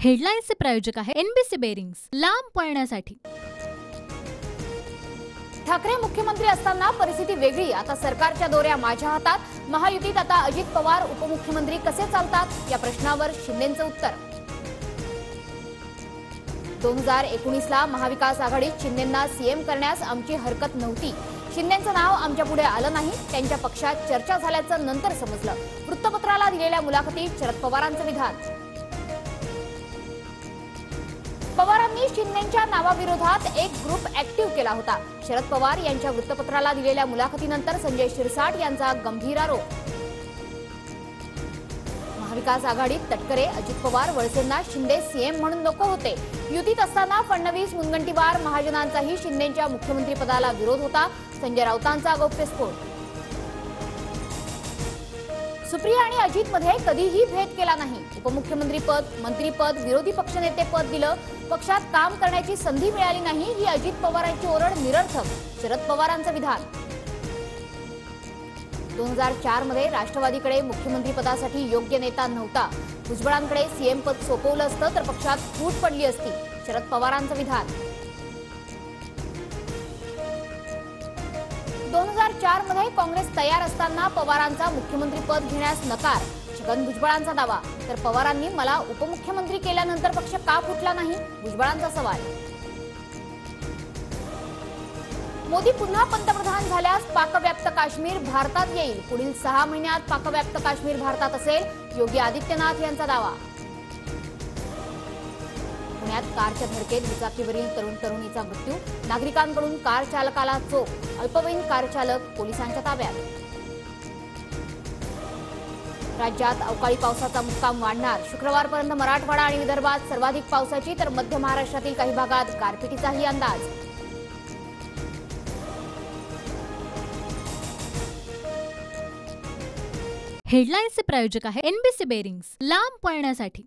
हेडलाईन्सचे प्रायोजक आहे NBC bearings, लांब पळण्यासाठी। ठाकरे मुख्यमंत्री असताना परिस्थिती वेगळी, आता सरकारच्या दोऱ्या माझ्या हातात। महायुतीत आता अजित पवार उपमुख्यमंत्री कसे चालतात या प्रश्नावर शिंदेंचं उत्तर। 2019ला महाविकास आघाडीत शिंदेंना सीएम करण्यास आमची हरकत नव्हती। शिंदेंचं नाव आमच्या पुढे आलं नाही, त्यांच्या पक्षात चर्चा झाल्याचं नंतर समजलं। वृत्तपत्राला दिलेल्या मुलाखतीत शरद पवारांचं विधान। पवारांनी शिंदेंच्या नावाविरोधात एक ग्रुप ऍक्टिव्ह केला होता। शरद पवार यांच्या वृत्तपत्राला दिलेल्या मुलाखतीनंतर संजय शिरसाट यांचा गंभीर आरोप। महाविकास आघाडीत तटकरे, अजित पवार, वळसेंना शिंदे सीएम म्हणून नको होते। युतीत असताना फडणवीस, मुनगंटीवार, महाजनांचाही शिंदेंच्या मुख्यमंत्रीपदाला विरोध होता। संजय राऊतांचा गौप्यस्फोट। सुप्रिया आणि अजित मध्ये कधीही भेद केला नाही। उपमुख्यमंत्रीपद, मंत्रीपद, विरोधी पक्षनेतेपद दिलं, पक्षात काम करण्याची संधी मिळाली नाही ही अजित पवारांची ओरड निरर्थक। शरद पवारांचं विधान। 2004 मध्ये राष्ट्रवादीकडे मुख्यमंत्रीपदासाठी योग्य नेता नव्हता। भुजबळांकडे सीएम पद सोपवलं असतं तर पक्षात फूट पडली असती। शरद पवारांचं विधान। 2004 मध्ये काँग्रेस तयार असताना पवारांचा मुख्यमंत्रीपद घेण्यास नकार। छगन भुजबळांचा दावा, तर पवारांनी मला उपमुख्यमंत्री केल्यानंतर पक्ष का फुटला नाही, भुजबळांचा सवाल। मोदी पुन्हा पंतप्रधान झाल्यास पाकव्याप्त काश्मीर भारतात येईल। पुढील 6 महिन्यात पाकव्याप्त काश्मीर भारतात असेल, योगी आदित्यनाथ यांचा दावा। पुण्यात कारच्या धडकेत दुचाकीवरील तरुणीचा मृत्यू, नागरिकांकडून कार चालकाला चोप, अल्पवयीन कार चालक पोलिसांच्या ताब्यात। राज्यात अवकाळी पावसाचा मुक्काम वाढणार, शुक्रवारपर्यंत मराठवाडा आणि विदर्भात सर्वाधिक पावसाची तर मध्य महाराष्ट्रातील काही भागात गारपिटीचाही अंदाज। हेडलाईन्सचे प्रायोजक आहे एनबीसी बेरिंग्स, लांब पळण्यासाठी।